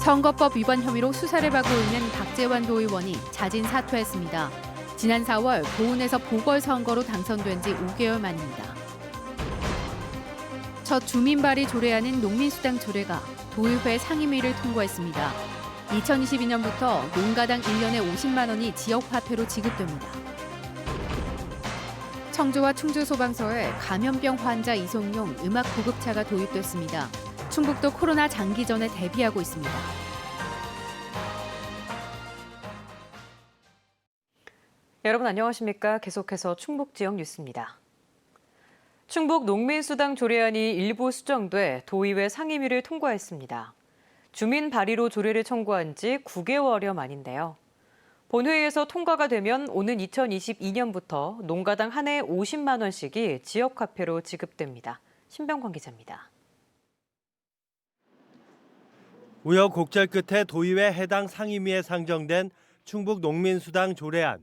선거법 위반 혐의로 수사를 받고 있는 박재완 도의원이 자진 사퇴했습니다. 지난 4월 보은에서 보궐선거로 당선된 지 5개월 만입니다. 첫 주민발의 조례안인 농민수당 조례가 도의회 상임위를 통과했습니다. 2022년부터 농가당 1년에 50만 원이 지역화폐로 지급됩니다. 청주와 충주 소방서에 감염병 환자 이송용 음압 구급차가 도입됐습니다. 충북도 코로나 장기전에 대비하고 있습니다. 여러분 안녕하십니까? 계속해서 충북 지역 뉴스입니다. 충북 농민수당 조례안이 일부 수정돼 도의회 상임위를 통과했습니다. 주민 발의로 조례를 청구한 지 9개월여 만인데요. 본회의에서 통과가 되면 오는 2022년부터 농가당 한 해 50만 원씩이 지역화폐로 지급됩니다. 신병관 기자입니다. 우여곡절 끝에 도의회 해당 상임위에 상정된 충북 농민수당 조례안.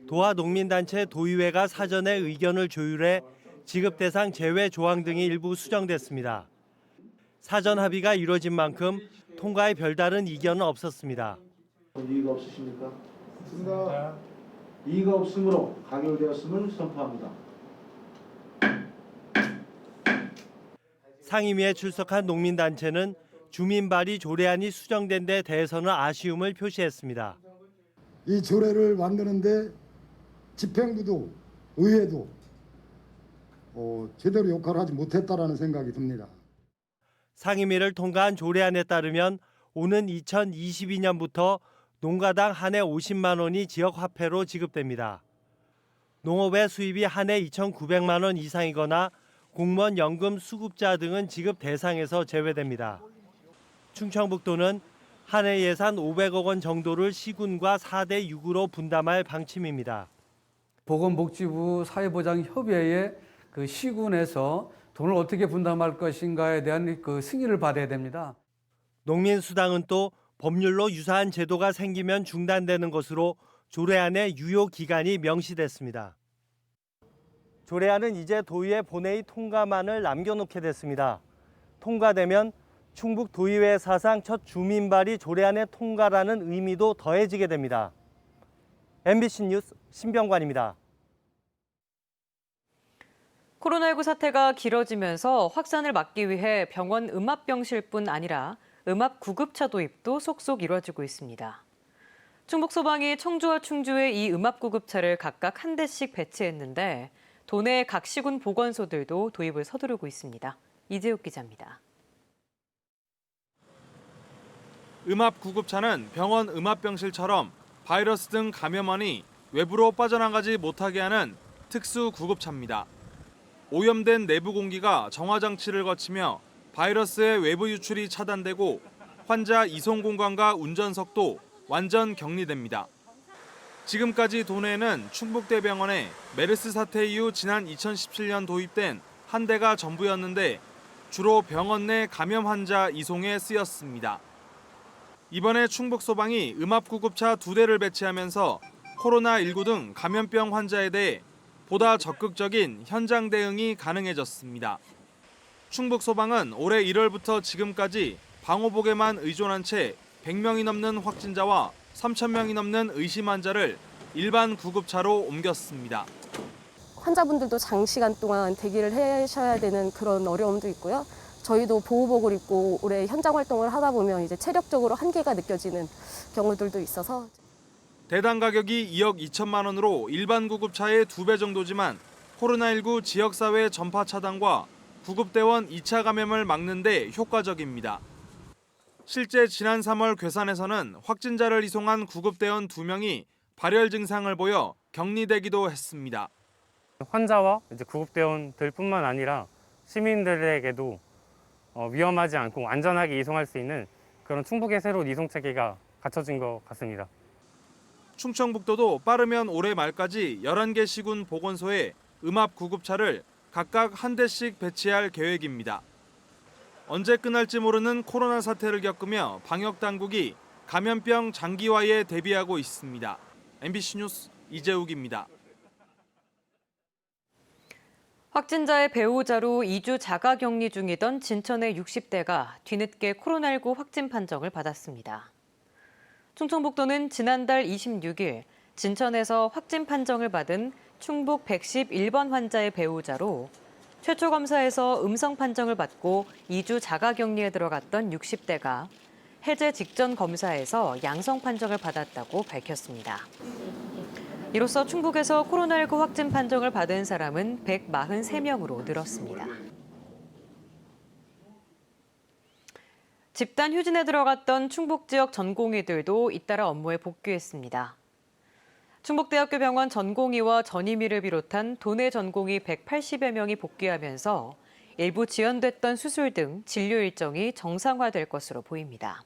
도와 농민단체 도의회가 사전에 의견을 조율해 지급 대상 제외 조항 등이 일부 수정됐습니다. 사전 합의가 이루어진 만큼 통과에 별다른 이견은 없었습니다. 이의가 없으십니까? 없습니다. 이의가 없으므로 가결되었음을 선포합니다. 상임위에 출석한 농민단체는 주민 발의 조례안이 수정된 데 대해서는 아쉬움을 표시했습니다. 이 조례를 만드는데 집행부도 의회도 제대로 역할을 하지 못했다라는 생각이 듭니다. 상임위를 통과한 조례안에 따르면 오는 2022년부터 농가당 한 해 50만 원이 지역화폐로 지급됩니다. 농업의 수입이 한 해 2,900만 원 이상이거나 공무원 연금 수급자 등은 지급 대상에서 제외됩니다. 충청북도는 한 해 예산 500억 원 정도를 시군과 4대 6으로 분담할 방침입니다. 보건복지부 사회보장협의회의 그 시군에서 돈을 어떻게 분담할 것인가에 대한 그 승인을 받아야 됩니다. 농민수당은 또 법률로 유사한 제도가 생기면 중단되는 것으로 조례안의 유효 기간이 명시됐습니다. 조례안은 이제 도의회 본회의 통과만을 남겨놓게 됐습니다. 통과되면 충북 도의회 사상 첫 주민발의 조례안의 통과라는 의미도 더해지게 됩니다. MBC 뉴스 신병관입니다. 코로나19 사태가 길어지면서 확산을 막기 위해 병원 음압병실뿐 아니라 음압 구급차 도입도 속속 이루어지고 있습니다. 충북소방이 청주와 충주에 이 음압 구급차를 각각 한 대씩 배치했는데 도내 각 시군 보건소들도 도입을 서두르고 있습니다. 이재욱 기자입니다. 음압 구급차는 병원 음압병실처럼 바이러스 등 감염원이 외부로 빠져나가지 못하게 하는 특수 구급차입니다. 오염된 내부 공기가 정화 장치를 거치며 바이러스의 외부 유출이 차단되고 환자 이송 공간과 운전석도 완전 격리됩니다. 지금까지 도내에는 충북대병원에 메르스 사태 이후 지난 2017년 도입된 한 대가 전부였는데 주로 병원 내 감염 환자 이송에 쓰였습니다. 이번에 충북소방이 음압구급차 2대를 배치하면서 코로나19 등 감염병 환자에 대해 보다 적극적인 현장 대응이 가능해졌습니다. 충북소방은 올해 1월부터 지금까지 방호복에만 의존한 채 100명이 넘는 확진자와 3,000명이 넘는 의심 환자를 일반 구급차로 옮겼습니다. 환자분들도 장시간 동안 대기를 하셔야 되는 그런 어려움도 있고요. 저희도 보호복을 입고 올해 현장 활동을 하다 보면 이제 체력적으로 한계가 느껴지는 경우들도 있어서. 대당 가격이 2억 2천만 원으로 일반 구급차의 2배 정도지만 코로나19 지역사회 전파 차단과 구급대원 2차 감염을 막는 데 효과적입니다. 실제 지난 3월 괴산에서는 확진자를 이송한 구급대원 2명이 발열 증상을 보여 격리되기도 했습니다. 환자와 구급대원들뿐만 아니라 시민들에게도 위험하지 않고 안전하게 이송할 수 있는 그런 충북의 새로운 이송 체계가 갖춰진 것 같습니다. 충청북도도 빠르면 올해 말까지 11개 시군 보건소에 음압 구급차를 각각 한 대씩 배치할 계획입니다. 언제 끝날지 모르는 코로나 사태를 겪으며 방역당국이 감염병 장기화에 대비하고 있습니다. MBC 뉴스 이재욱입니다. 확진자의 배우자로 2주 자가격리 중이던 진천의 60대가 뒤늦게 코로나19 확진 판정을 받았습니다. 충청북도는 지난달 26일 진천에서 확진 판정을 받은 충북 111번 환자의 배우자로 최초 검사에서 음성 판정을 받고 2주 자가격리에 들어갔던 60대가 해제 직전 검사에서 양성 판정을 받았다고 밝혔습니다. 이로써 충북에서 코로나19 확진 판정을 받은 사람은 143명으로 늘었습니다. 집단 휴진에 들어갔던 충북 지역 전공의들도 잇따라 업무에 복귀했습니다. 충북대학교 병원 전공의와 전임의를 비롯한 도내 전공의 180여 명이 복귀하면서 일부 지연됐던 수술 등 진료 일정이 정상화될 것으로 보입니다.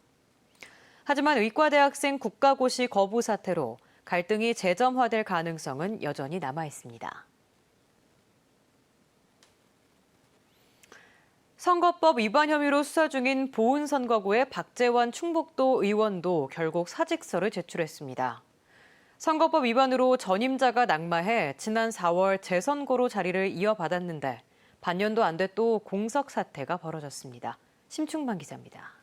하지만 의과대학생 국가고시 거부 사태로 갈등이 재점화될 가능성은 여전히 남아 있습니다. 선거법 위반 혐의로 수사 중인 보은선거구의 박재원 충북도 의원도 결국 사직서를 제출했습니다. 선거법 위반으로 전임자가 낙마해 지난 4월 재선거로 자리를 이어받았는데 반년도 안 돼 또 공석 사태가 벌어졌습니다. 심충만 기자입니다.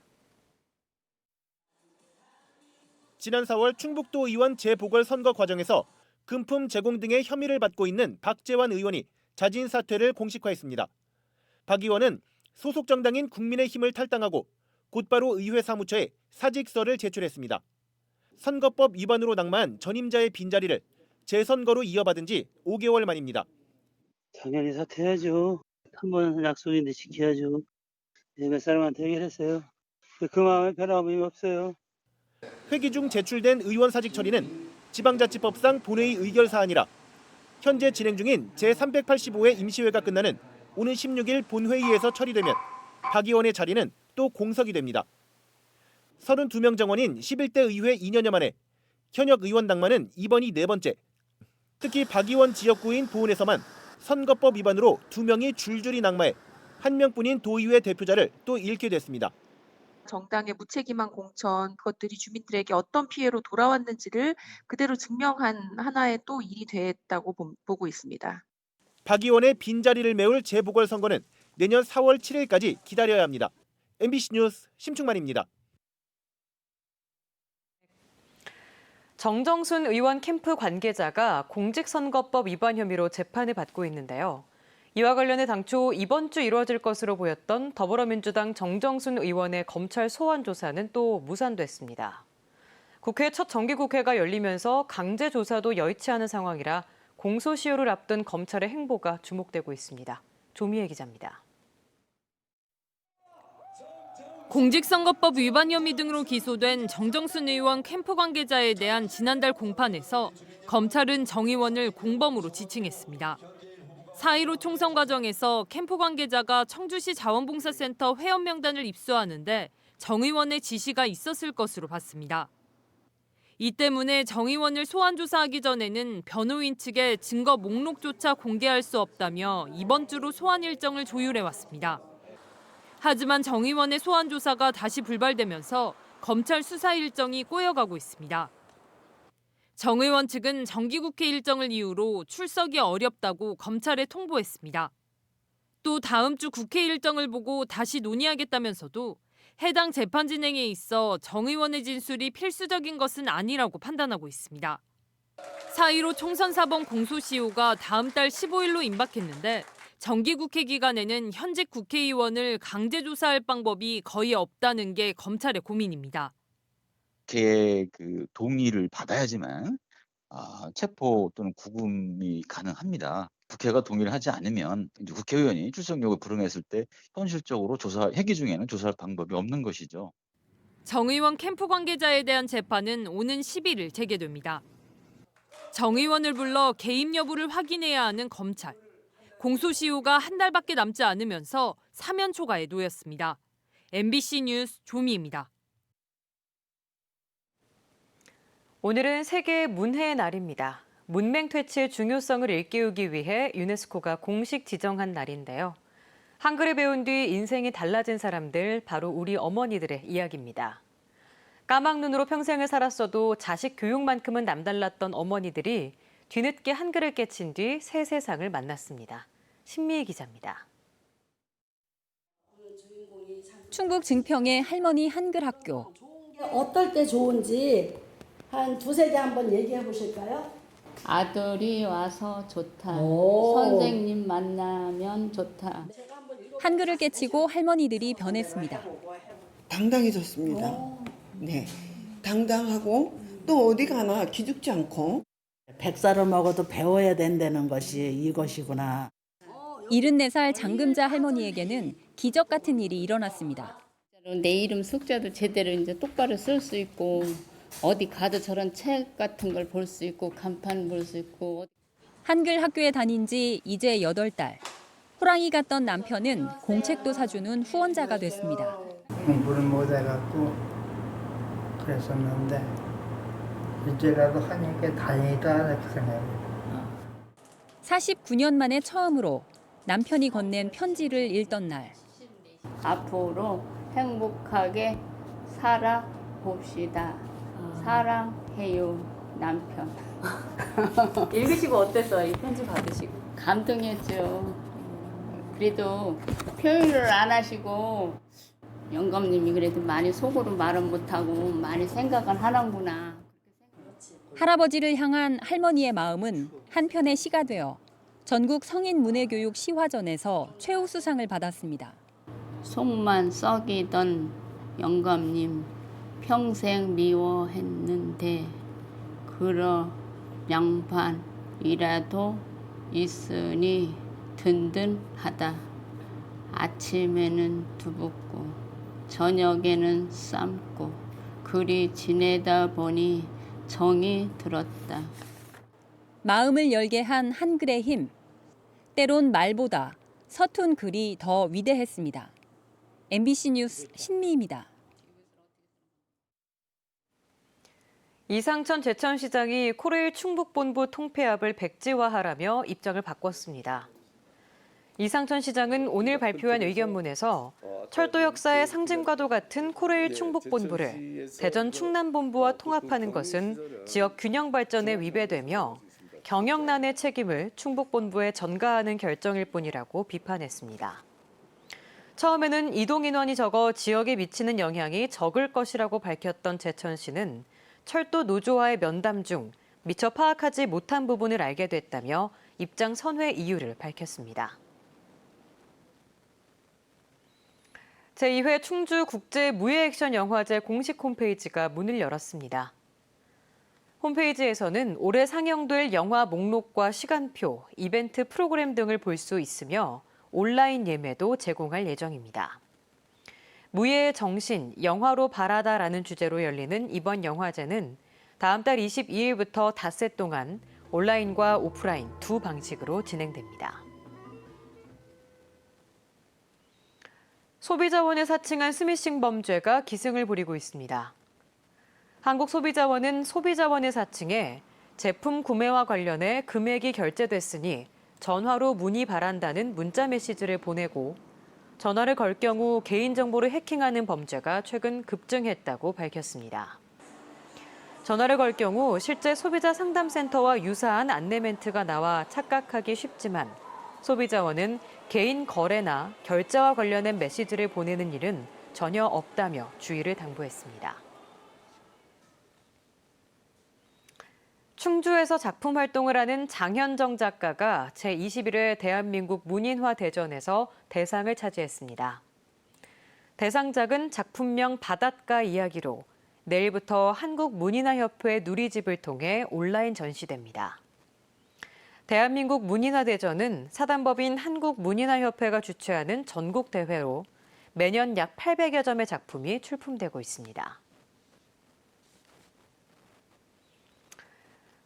지난 4월 충북도 의원 재보궐선거 과정에서 금품 제공 등의 혐의를 받고 있는 박재원 의원이 자진 사퇴를 공식화했습니다. 박 의원은 소속 정당인 국민의힘을 탈당하고 곧바로 의회 사무처에 사직서를 제출했습니다. 선거법 위반으로 낙마한 전임자의 빈자리를 재선거로 이어받은 지 5개월 만입니다. 당연히 사퇴해야죠. 한 번 약속인데 지켜야죠. 몇 사람한테 얘기를 했어요. 그 마음에 변함이 없어요. 회기 중 제출된 의원 사직 처리는 지방자치법상 본회의 의결 사안이라 현재 진행 중인 제385회 임시회가 끝나는 오는 16일 본회의에서 처리되면 박 의원의 자리는 또 공석이 됩니다. 32명 정원인 11대 의회 2년여 만에 현역 의원 낙마는 이번이 네 번째. 특히 박 의원 지역구인 보은에서만 선거법 위반으로 2명이 줄줄이 낙마해 한 명뿐인 도의회 대표자를 또 잃게 됐습니다. 정당의 무책임한 공천, 그것들이 주민들에게 어떤 피해로 돌아왔는지를 그대로 증명한 하나의 또 일이 됐다고 보고 있습니다. 박 의원의 빈자리를 메울 재보궐선거는 내년 4월 7일까지 기다려야 합니다. MBC 뉴스 심충만입니다. 정정순 의원 캠프 관계자가 공직선거법 위반 혐의로 재판을 받고 있는데요. 이와 관련해 당초 이번 주 이루어질 것으로 보였던 더불어민주당 정정순 의원의 검찰 소환 조사는 또 무산됐습니다. 국회 첫 정기국회가 열리면서 강제 조사도 여의치 않은 상황이라 공소시효를 앞둔 검찰의 행보가 주목되고 있습니다. 조미애 기자입니다. 공직선거법 위반 혐의 등으로 기소된 정정순 의원 캠프 관계자에 대한 지난달 공판에서 검찰은 정 의원을 공범으로 지칭했습니다. 4.15 총선 과정에서 캠프 관계자가 청주시 자원봉사센터 회원 명단을 입수하는데 정 의원의 지시가 있었을 것으로 봤습니다. 이 때문에 정 의원을 소환 조사하기 전에는 변호인 측에 증거 목록조차 공개할 수 없다며 이번 주로 소환 일정을 조율해왔습니다. 하지만 정 의원의 소환 조사가 다시 불발되면서 검찰 수사 일정이 꼬여가고 있습니다. 정 의원 측은 정기국회 일정을 이유로 출석이 어렵다고 검찰에 통보했습니다. 또 다음 주 국회 일정을 보고 다시 논의하겠다면서도 해당 재판 진행에 있어 정 의원의 진술이 필수적인 것은 아니라고 판단하고 있습니다. 4.15 총선 사범 공소시효가 다음 달 15일로 임박했는데 정기국회 기간에는 현직 국회의원을 강제 조사할 방법이 거의 없다는 게 검찰의 고민입니다. 국회의 동의를 받아야지만 체포 또는 구금이 가능합니다. 국회가 동의를 하지 않으면 이제 국회의원이 출석 요구에 불응했을 때 현실적으로 회기 중에는 조사할 방법이 없는 것이죠. 정 의원 캠프 관계자에 대한 재판은 오는 11일 재개됩니다. 정 의원을 불러 개입 여부를 확인해야 하는 검찰. 공소시효가 한 달밖에 남지 않으면서 사면 초과에 놓였습니다. MBC 뉴스 조미입니다. 오늘은 세계 문해의 날입니다. 문맹 퇴치의 중요성을 일깨우기 위해 유네스코가 공식 지정한 날인데요. 한글을 배운 뒤 인생이 달라진 사람들, 바로 우리 어머니들의 이야기입니다. 까막눈으로 평생을 살았어도 자식 교육만큼은 남달랐던 어머니들이 뒤늦게 한글을 깨친 뒤 새 세상을 만났습니다. 신미희 기자입니다. 충북 증평의 할머니 한글학교. 어떨 때 좋은지 한 두세 개 한번 얘기해 보실까요? 아들이 와서 좋다. 오. 선생님 만나면 좋다. 한글을 깨치고 할머니들이 변했습니다. 당당해졌습니다. 네, 당당하고 또 어디 가나 기죽지 않고. 100살을 먹어도 배워야 된다는 것이 이것이구나. 74살 장금자 할머니에게는 기적 같은 일이 일어났습니다. 내 이름 숙자도 제대로 이제 똑바로 쓸 수 있고 어디 가도 저런 책 같은 걸 볼 수 있고 간판 볼 수 있고. 한글 학교에 다닌 지 이제 8달. 호랑이 같던 남편은 공책도 사주는 후원자가 됐습니다. 공부를 못해갖고 그랬었는데 이제라도 하니까 다행이다 이렇게 생각해요. 49년 만에 처음으로 남편이 건넨 편지를 읽던 날. 앞으로 행복하게 살아봅시다. 사랑해요, 남편. 읽으시고 어땠어요? 이 편지 받으시고. 감동했죠. 그래도 표현을 안 하시고 영감님이 그래도 많이 속으로 말은 못하고 많이 생각은 하는구나. 할아버지를 향한 할머니의 마음은 한편의 시가 되어 전국 성인문예교육 시화전에서 최우수상을 받았습니다. 속만 썩이던 영감님 평생 미워했는데 그러 양반이라도 있으니 든든하다. 아침에는 두붓고 저녁에는 삶고 그리 지내다 보니 정이 들었다. 마음을 열게 한 한글의 힘. 때론 말보다 서툰 글이 더 위대했습니다. MBC 뉴스 신미희입니다. 이상천 제천시장이 코레일 충북본부 통폐합을 백지화하라며 입장을 바꿨습니다. 이상천 시장은 오늘 발표한 의견문에서 철도 역사의 상징과도 같은 코레일 충북본부를 대전 충남본부와 통합하는 것은 지역 균형 발전에 위배되며 경영난의 책임을 충북본부에 전가하는 결정일 뿐이라고 비판했습니다. 처음에는 이동 인원이 적어 지역에 미치는 영향이 적을 것이라고 밝혔던 제천시는 철도 노조와의 면담 중 미처 파악하지 못한 부분을 알게 됐다며 입장 선회 이유를 밝혔습니다. 제2회 충주국제무예액션 영화제 공식 홈페이지가 문을 열었습니다. 홈페이지에서는 올해 상영될 영화 목록과 시간표, 이벤트 프로그램 등을 볼 수 있으며 온라인 예매도 제공할 예정입니다. 무예의 정신, 영화로 바라다라는 주제로 열리는 이번 영화제는 다음 달 22일부터 닷새 동안 온라인과 오프라인 두 방식으로 진행됩니다. 소비자원을 사칭한 스미싱 범죄가 기승을 부리고 있습니다. 한국소비자원은 소비자원을 사칭해 제품 구매와 관련해 금액이 결제됐으니 전화로 문의 바란다는 문자 메시지를 보내고 전화를 걸 경우 개인정보를 해킹하는 범죄가 최근 급증했다고 밝혔습니다. 전화를 걸 경우 실제 소비자 상담센터와 유사한 안내 멘트가 나와 착각하기 쉽지만 소비자원은 개인 거래나 결제와 관련된 메시지를 보내는 일은 전혀 없다며 주의를 당부했습니다. 충주에서 작품 활동을 하는 장현정 작가가 제21회 대한민국 문인화 대전에서 대상을 차지했습니다. 대상작은 작품명 바닷가 이야기로 내일부터 한국문인화협회 누리집을 통해 온라인 전시됩니다. 대한민국 문인화 대전은 사단법인 한국문인화협회가 주최하는 전국 대회로 매년 약 800여 점의 작품이 출품되고 있습니다.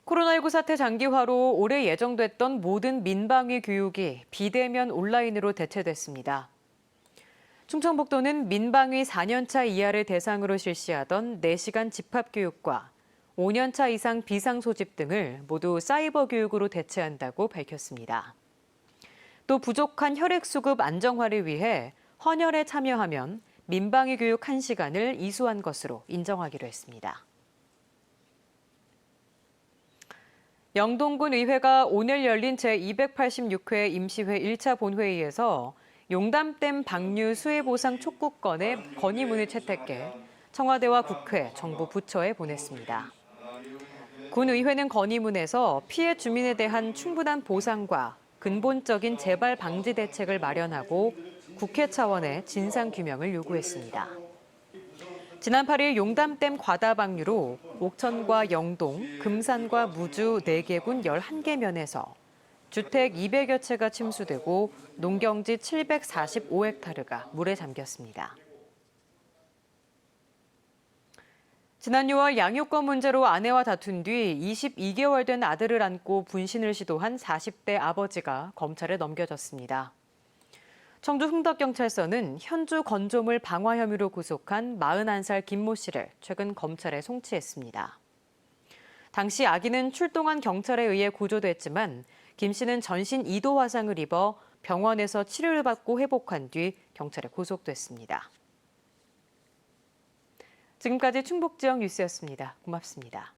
코로나19 사태 장기화로 올해 예정됐던 모든 민방위 교육이 비대면 온라인으로 대체됐습니다. 충청북도는 민방위 4년차 이하를 대상으로 실시하던 4시간 집합교육과 5년차 이상 비상소집 등을 모두 사이버 교육으로 대체한다고 밝혔습니다. 또 부족한 혈액수급 안정화를 위해 헌혈에 참여하면 민방위 교육 1시간을 이수한 것으로 인정하기로 했습니다. 영동군 의회가 오늘 열린 제286회 임시회 1차 본회의에서 용담댐 방류 수해보상 촉구건의 건의문을 채택해 청와대와 국회, 정부 부처에 보냈습니다. 군 의회는 건의문에서 피해 주민에 대한 충분한 보상과 근본적인 재발 방지 대책을 마련하고 국회 차원의 진상규명을 요구했습니다. 지난 8일 용담댐 과다 방류로 옥천과 영동, 금산과 무주 4개 군 11개 면에서 주택 200여 채가 침수되고 농경지 745헥타르가 물에 잠겼습니다. 지난 6월 양육권 문제로 아내와 다툰 뒤 22개월 된 아들을 안고 분신을 시도한 40대 아버지가 검찰에 넘겨졌습니다. 청주 흥덕경찰서는 현주 건조물 방화 혐의로 구속한 41살 김모 씨를 최근 검찰에 송치했습니다. 당시 아기는 출동한 경찰에 의해 구조됐지만 김 씨는 전신 2도 화상을 입어 병원에서 치료를 받고 회복한 뒤 경찰에 구속됐습니다. 지금까지 충북지역 뉴스였습니다. 고맙습니다.